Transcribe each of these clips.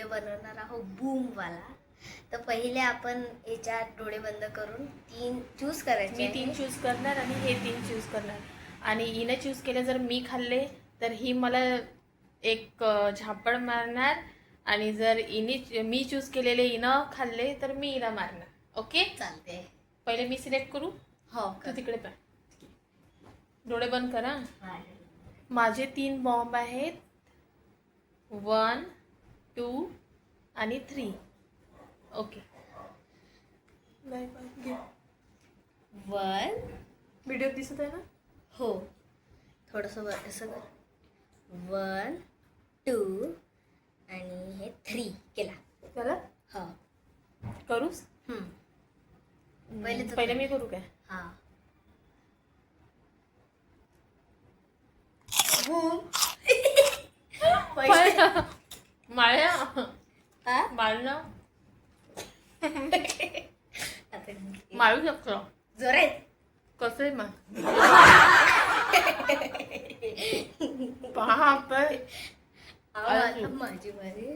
Video बनवणार आहोत बूमवाला. तर पहिले आपण याच्यात डोळे बंद करून 3 चूज करायचे. मी 3 चूज करणार आणि हे 3 चूज करणार. आणि हिने चूज केले जर मी खाल्ले तर ही मला एक झापड मारणार. आणि जर मी चूज केलेले हिनं खाल्ले तर मी हिला मारणार. ओके चालते. पहिले मी सिलेक्ट करू. हो तू तिकडे पण डोळे बंद करा. माझे 3 बॉम्ब आहेत. 1 2 आणि 3. ओके 1 व्हिडिओ दिसत आहे ना. हो थोडंसं असं कर. 1 2 आणि हे 3 केला. चला हो करूस. पहिले मी करू काय. हां बूम. माळ्या माळणं माळू शकतो. जोरात कसं आहे मग पहा पण माझी बारी.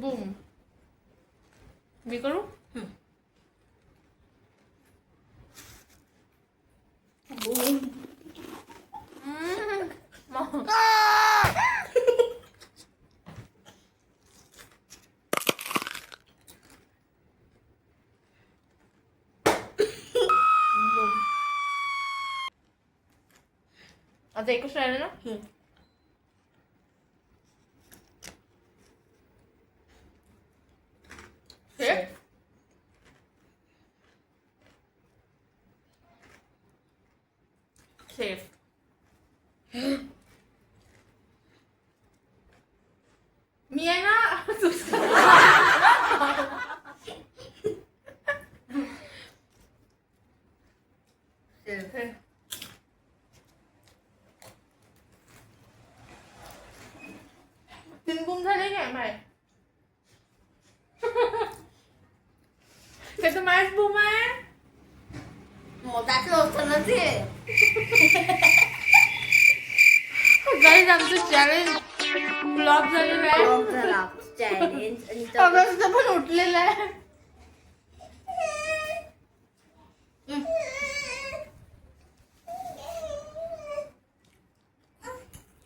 बूम. मी करू. बूम. आता एकच राहिलं ना. सेफ. मी आहे ना. तीन बूम झाले काय माय. ते तर माझ बूम आहे. मोठाचं होतं ना ते. गाईज आमचं चॅलेंज फ्लॉप झालेलं आहे. चॅलेंज आणि अगस्त पण उठलेलं आहे.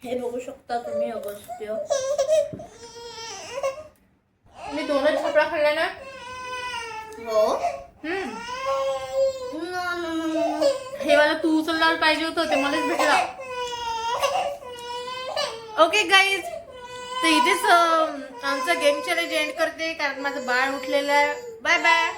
हे बघू शकता तुम्ही अगस्त्य. मी 2च छपडा खाल्ल्या ना. हो हे मला तू उचलणार पाहिजे होतं ते मलाच भेटलं. ओके गाईज तर इथेच आमचा गेम चॅलेंज एंड करते कारण माझं बाळ उठलेलं आहे. Bye bye.